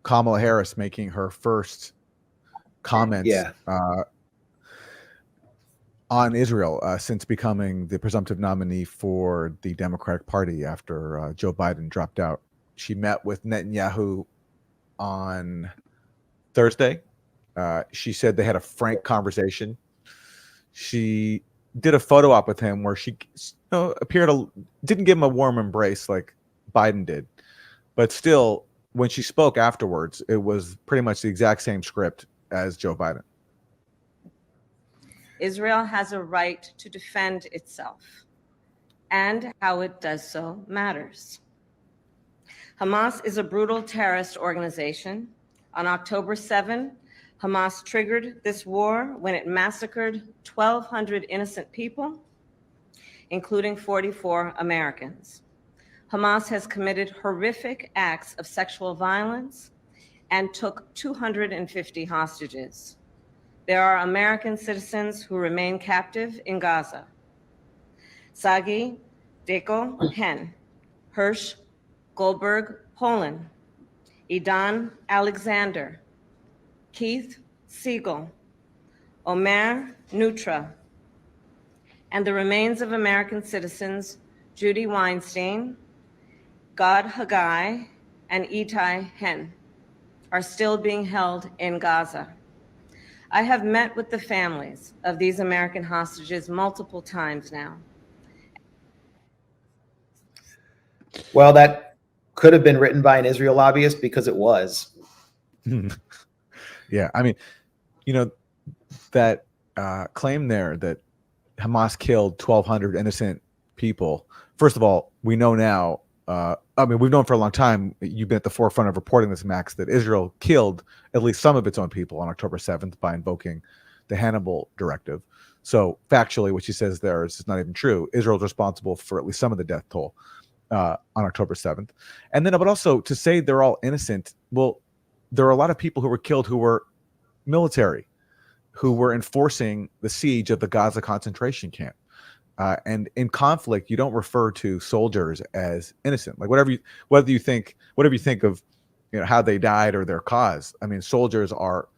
Kamala Harris making her first comments on Israel since becoming the presumptive nominee for the Democratic Party after Joe Biden dropped out. She met with Netanyahu on Thursday. She said they had a frank conversation. She did a photo op with him where she didn't give him a warm embrace like Biden did, but still, when she spoke afterwards, it was pretty much the exact same script as Joe Biden. Israel has a right to defend itself, and how it does so matters. Hamas is a brutal terrorist organization. On October 7, Hamas triggered this war when it massacred 1,200 innocent people, including 44 Americans. Hamas has committed horrific acts of sexual violence and took 250 hostages. There are American citizens who remain captive in Gaza. Sagi Deko Hen, Hirsch Goldberg, Poland, Idan Alexander, Keith Siegel, Omer Nutra, and the remains of American citizens Judy Weinstein, Gad Haggai, and Itai Hen are still being held in Gaza. I have met with the families of these American hostages multiple times now. Well, that could have been written by an Israel lobbyist because it was. Yeah, I mean, that claim there that Hamas killed 1,200 innocent people. First of all, we know now, we've known for a long time, you've been at the forefront of reporting this, Max, that Israel killed at least some of its own people on October 7th by invoking the Hannibal Directive. So factually, what she says there is not even true. Israel's responsible for at least some of the death toll on October 7th. And then, but also to say they're all innocent, well, there are a lot of people who were killed who were military, who were enforcing the siege of the Gaza concentration camp. And in conflict, you don't refer to soldiers as innocent. Like whatever you think of, how they died or their cause. I mean, soldiers are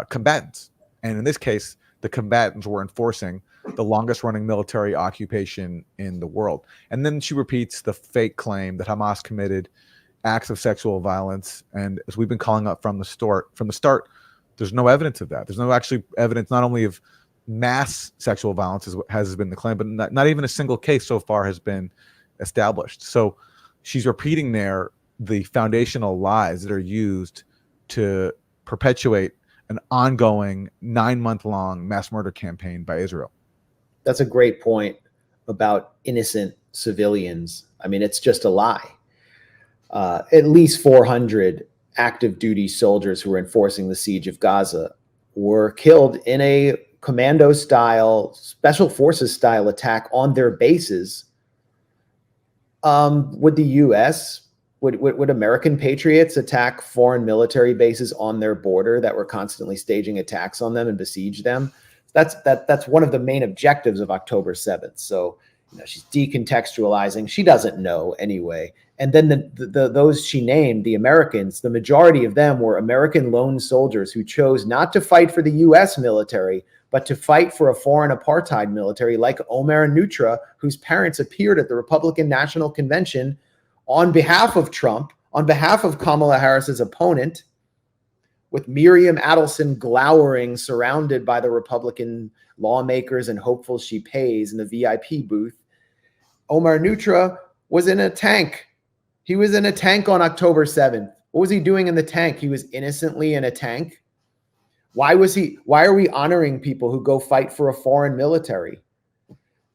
combatants, and in this case, the combatants were enforcing the longest-running military occupation in the world. And then she repeats the fake claim that Hamas committed acts of sexual violence, and as we've been calling up from the start, there's no evidence of that. There's no actually evidence, not only of mass sexual violence has been the claim, but not even a single case so far has been established. So she's repeating there the foundational lies that are used to perpetuate an ongoing 9-month-long mass murder campaign by Israel. That's a great point about innocent civilians. I mean, it's just a lie. At least 400 active duty soldiers who were enforcing the siege of Gaza were killed in a commando style, special forces style attack on their bases. Would the U.S., would American patriots attack foreign military bases on their border that were constantly staging attacks on them and besiege them? That's one of the main objectives of October 7th. So, she's decontextualizing. She doesn't know anyway. And then those she named, the Americans, the majority of them were American lone soldiers who chose not to fight for the U.S. military, but to fight for a foreign apartheid military like Omer Nutra, whose parents appeared at the Republican National Convention on behalf of Trump, on behalf of Kamala Harris's opponent, with Miriam Adelson glowering, surrounded by the Republican lawmakers and hopefuls she pays in the VIP booth. Omer Nutra was in a tank. He was in a tank on October 7th. What was he doing in the tank? He was innocently in a tank. Why are we honoring people who go fight for a foreign military?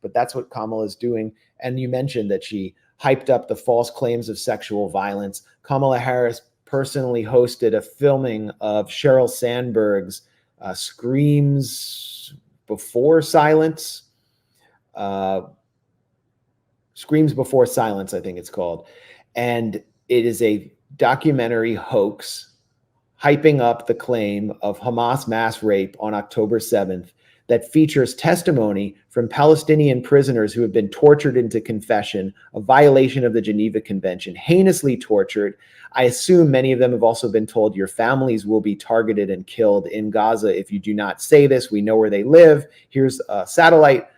But that's what Kamala is doing. And you mentioned that she hyped up the false claims of sexual violence. Kamala Harris personally hosted a filming of Sheryl Sandberg's Screams Before Silence. Screams Before Silence, I think it's called. And it is a documentary hoax hyping up the claim of Hamas mass rape on October 7th that features testimony from Palestinian prisoners who have been tortured into confession, a violation of the Geneva Convention, heinously tortured. I assume many of them have also been told your families will be targeted and killed in Gaza if you do not say this. We know where they live. Here's a satellite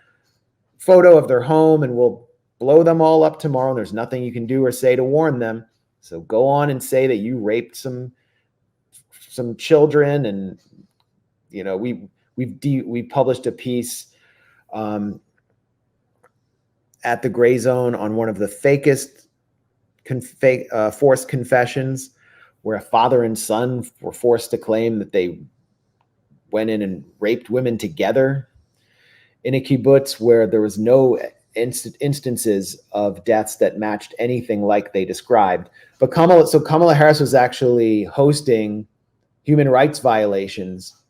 photo of their home, and we'll blow them all up tomorrow. And there's nothing you can do or say to warn them. So go on and say that you raped some children. And you know, we published a piece at the Grayzone on one of the fakest forced confessions, where a father and son were forced to claim that they went in and raped women together in a kibbutz, where there was no instances of deaths that matched anything like they described. But Kamala Harris was actually hosting human rights violations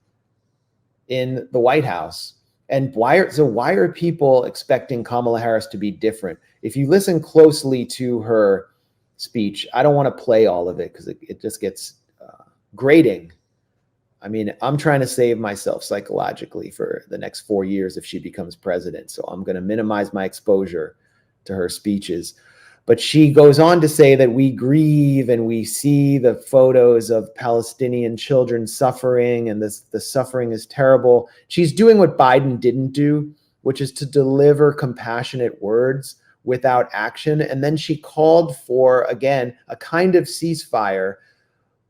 in the White House. And why are people expecting Kamala Harris to be different? If you listen closely to her speech, I don't want to play all of it because it just gets grating. I mean, I'm trying to save myself psychologically for the next 4 years if she becomes president. So I'm going to minimize my exposure to her speeches. But she goes on to say that we grieve and we see the photos of Palestinian children suffering, and the suffering is terrible. She's doing what Biden didn't do, which is to deliver compassionate words without action. And then she called for, again, a kind of ceasefire.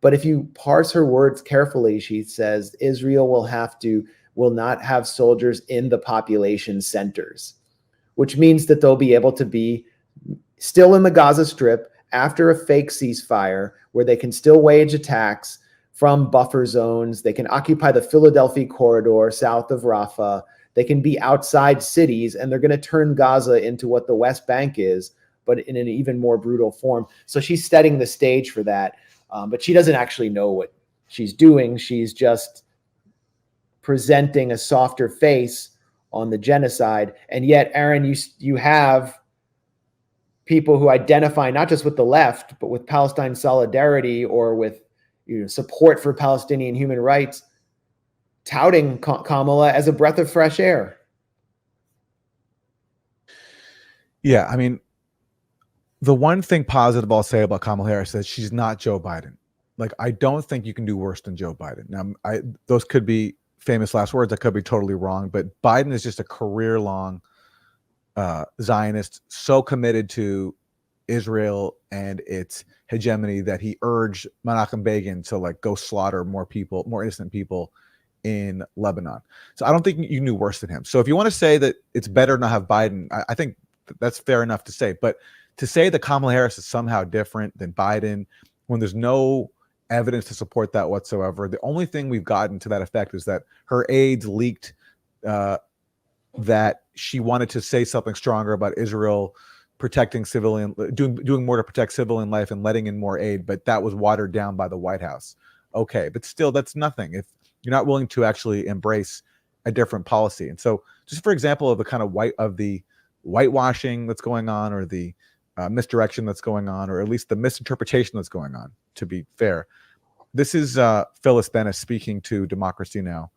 But if you parse her words carefully, she says Israel will not have soldiers in the population centers, which means that they'll be able to be still in the Gaza Strip after a fake ceasefire, where they can still wage attacks from buffer zones. They can occupy the Philadelphia corridor south of Rafah. They can be outside cities, and they're going to turn Gaza into what the West Bank is, but in an even more brutal form. So she's setting the stage for that. But she doesn't actually know what she's doing. She's just presenting a softer face on the genocide. And yet, Aaron, you have people who identify not just with the left, but with Palestine solidarity or with support for Palestinian human rights, touting Kamala as a breath of fresh air. Yeah, I mean, the one thing positive I'll say about Kamala Harris is she's not Joe Biden. Like, I don't think you can do worse than Joe Biden. Now, those could be famous last words. I could be totally wrong, but Biden is just a career-long Zionist, so committed to Israel and its hegemony that he urged Menachem Begin to like go slaughter more people, more innocent people in Lebanon. So I don't think you knew worse than him. So if you want to say that it's better not have Biden, I think that's fair enough to say. But to say that Kamala Harris is somehow different than Biden, when there's no evidence to support that whatsoever, the only thing we've gotten to that effect is that her aides leaked that she wanted to say something stronger about Israel protecting civilian, doing more to protect civilian life and letting in more aid, but that was watered down by the White House. Okay, but still, that's nothing if you're not willing to actually embrace a different policy. And so, just for example of the kind of whitewashing that's going on, or the misdirection that's going on, or at least the misinterpretation that's going on, to be fair, this is Phyllis Bennis speaking to Democracy Now!,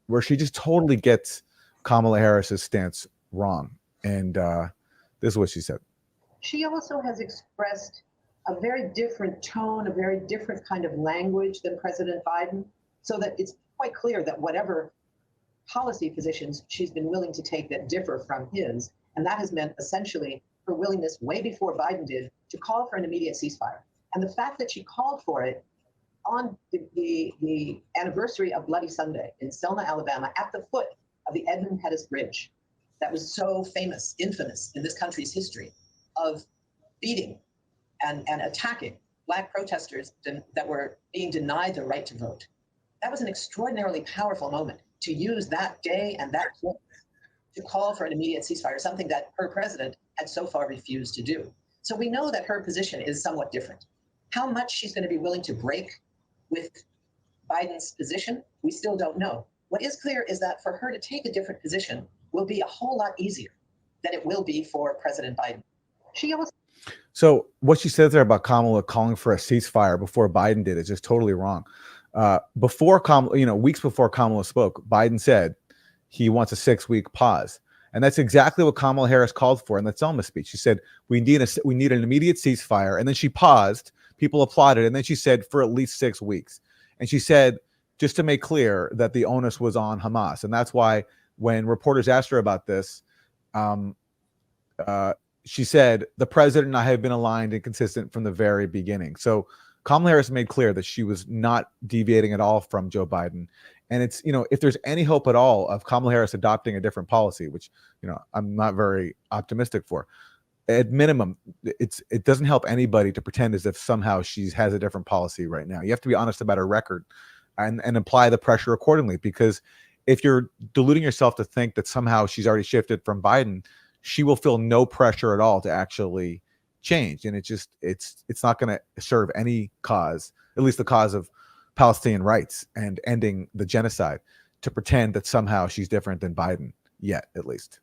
where she just totally gets Kamala Harris's stance wrong. And this is what she said. She also has expressed a very different tone, a very different kind of language than President Biden, so that it's quite clear that whatever policy positions she's been willing to take that differ from his, and that has meant essentially her willingness way before Biden did to call for an immediate ceasefire. And the fact that she called for it on the anniversary of Bloody Sunday in Selma, Alabama, at the foot of the Edmund Pettus Bridge, that was so famous, infamous in this country's history, of beating and attacking Black protesters that were being denied the right to vote. That was an extraordinarily powerful moment to use that day and that place to call for an immediate ceasefire, something that her president had so far refused to do. So we know that her position is somewhat different. How much she's going to be willing to break with Biden's position, we still don't know. What is clear is that for her to take a different position will be a whole lot easier than it will be for President Biden. So what she says there about Kamala calling for a ceasefire before Biden did is just totally wrong. Before Kamala, weeks before Kamala spoke, Biden said he wants a 6-week pause. And that's exactly what Kamala Harris called for in the Selma speech. She said, we need an immediate ceasefire. And then she paused, people applauded, and then she said, for at least 6 weeks. And she said, just to make clear that the onus was on Hamas. And that's why when reporters asked her about this, she said, the president and I have been aligned and consistent from the very beginning. So Kamala Harris made clear that she was not deviating at all from Joe Biden. And it's, if there's any hope at all of Kamala Harris adopting a different policy, which, I'm not very optimistic for, at minimum, it doesn't help anybody to pretend as if somehow she has a different policy right now. You have to be honest about her record and apply the pressure accordingly, because if you're deluding yourself to think that somehow she's already shifted from Biden, she will feel no pressure at all to actually change. And it's not going to serve any cause, at least the cause of Palestinian rights and ending the genocide, to pretend that somehow she's different than Biden yet, at least.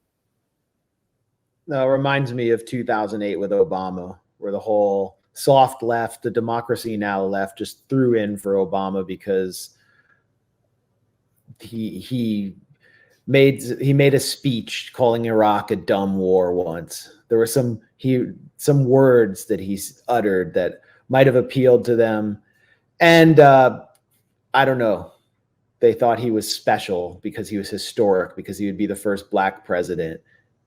No, it reminds me of 2008 with Obama, where the whole soft left, the Democracy Now! Left, just threw in for Obama because he made a speech calling Iraq a dumb war once. There were some words that he's uttered that might have appealed to them. And I don't know, they thought he was special because he was historic, because he would be the first Black president.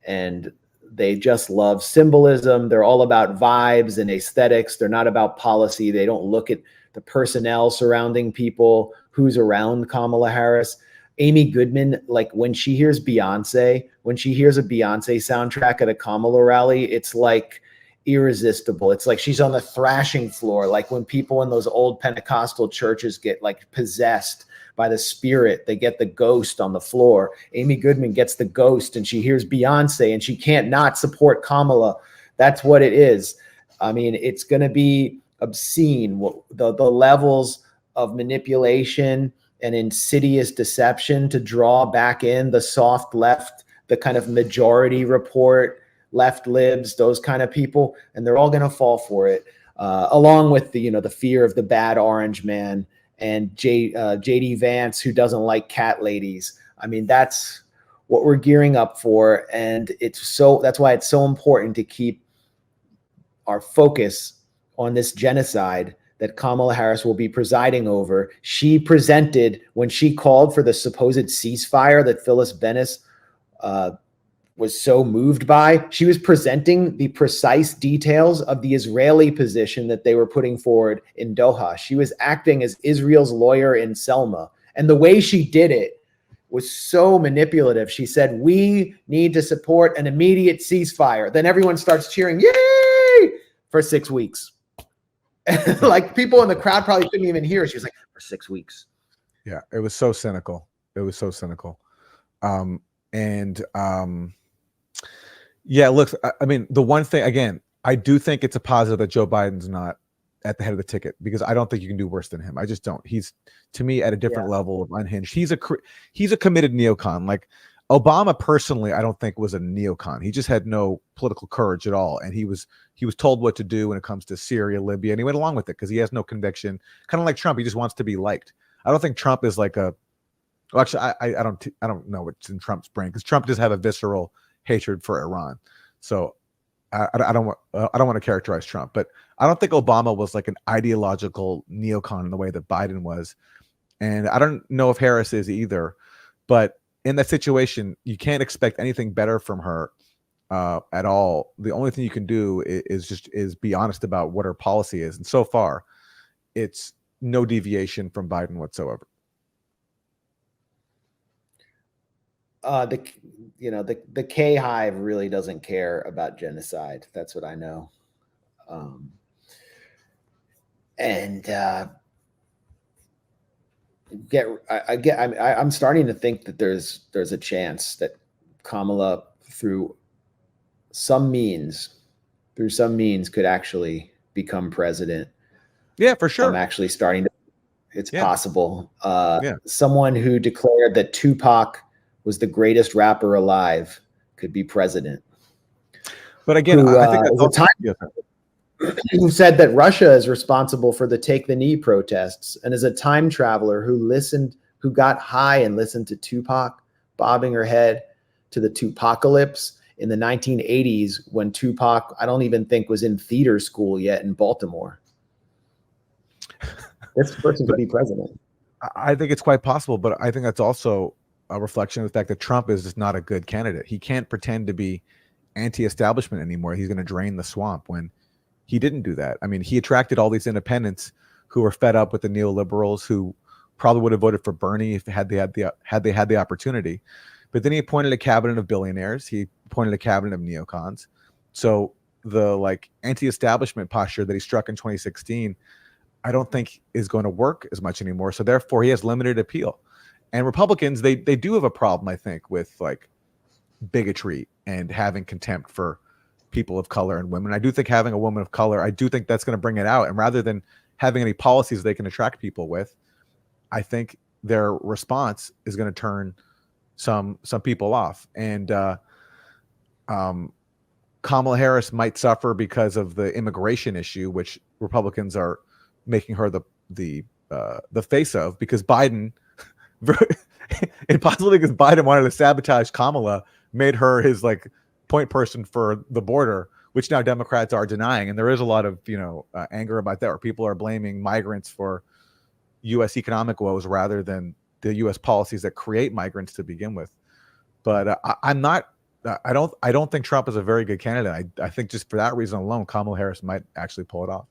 And they just love symbolism. They're all about vibes and aesthetics. They're not about policy. They don't look at the personnel surrounding people, who's around Kamala Harris. Amy Goodman, like when she hears Beyonce, when she hears a Beyonce soundtrack at a Kamala rally, it's like irresistible. It's like she's on the thrashing floor. Like when people in those old Pentecostal churches get like possessed by the spirit, they get the ghost on the floor. Amy Goodman gets the ghost and she hears Beyonce and she can't not support Kamala. That's what it is. I mean, it's going to be obscene. The levels of manipulation and insidious deception to draw back in the soft left, the kind of majority report, left libs, those kind of people, and they're all going to fall for it, along with the fear of the bad orange man and JD Vance, who doesn't like cat ladies. I mean, that's what we're gearing up for, and that's why it's so important to keep our focus on this genocide that Kamala Harris will be presiding over. She presented, when she called for the supposed ceasefire that Phyllis Bennis was so moved by, she was presenting the precise details of the Israeli position that they were putting forward in Doha. She was acting as Israel's lawyer in Selma. And the way she did it was so manipulative. She said, we need to support an immediate ceasefire. Then everyone starts cheering, yay, for 6 weeks. Like people in the crowd probably couldn't even hear. She was like, for 6 weeks. Yeah, it was so cynical. It was so cynical. Yeah, look, I mean, the one thing, again, I do think it's a positive that Joe Biden's not at the head of the ticket, because I don't think you can do worse than him. I just don't. He's, to me, at a different level of unhinged. He's a committed neocon. Like Obama personally, I don't think was a neocon. He just had no political courage at all. And he was told what to do when it comes to Syria, Libya, and he went along with it because he has no conviction. Kind of like Trump. He just wants to be liked. I don't think Trump is like well, actually, I don't know what's in Trump's brain, because Trump does have a visceral hatred for Iran. So I don't want to characterize Trump, but I don't think Obama was like an ideological neocon in the way that Biden was. And I don't know if Harris is either, but in that situation, you can't expect anything better from her at all. The only thing you can do is be honest about what her policy is. And so far, it's no deviation from Biden whatsoever. The K Hive really doesn't care about genocide. That's what I know. I'm starting to think that there's a chance that Kamala, through some means, could actually become president. Yeah, for sure. I'm actually starting to. It's possible. Yeah. Someone who declared that Tupac was the greatest rapper alive could be president. But again, I think that's who said that Russia is responsible for the Take the Knee protests, and is a time traveler who got high and listened to Tupac bobbing her head to the Tupacalypse in the 1980s when Tupac, I don't even think was in theater school yet in Baltimore. This person could be president. I think it's quite possible, but I think that's also a reflection of the fact that Trump is just not a good candidate. He can't pretend to be anti-establishment anymore. He's going to drain the swamp when he didn't do that. I mean, he attracted all these independents who were fed up with the neoliberals, who probably would have voted for Bernie if they had the opportunity. But then he appointed a cabinet of billionaires. He appointed a cabinet of neocons. So the like anti-establishment posture that he struck in 2016, I don't think is going to work as much anymore. So therefore, he has limited appeal. And Republicans, they do have a problem, I think, with like bigotry and having contempt for people of color and women. I do think having a woman of color, I do think that's going to bring it out. And rather than having any policies they can attract people with, I think their response is going to turn some people off. And Kamala Harris might suffer because of the immigration issue, which Republicans are making her the face of, because Biden, impossibly because Biden wanted to sabotage Kamala, made her his like point person for the border, which now Democrats are denying. And there is a lot of anger about that, where people are blaming migrants for U.S. economic woes rather than the U.S. policies that create migrants to begin with. But I don't think Trump is a very good candidate. I think just for that reason alone, Kamala Harris might actually pull it off.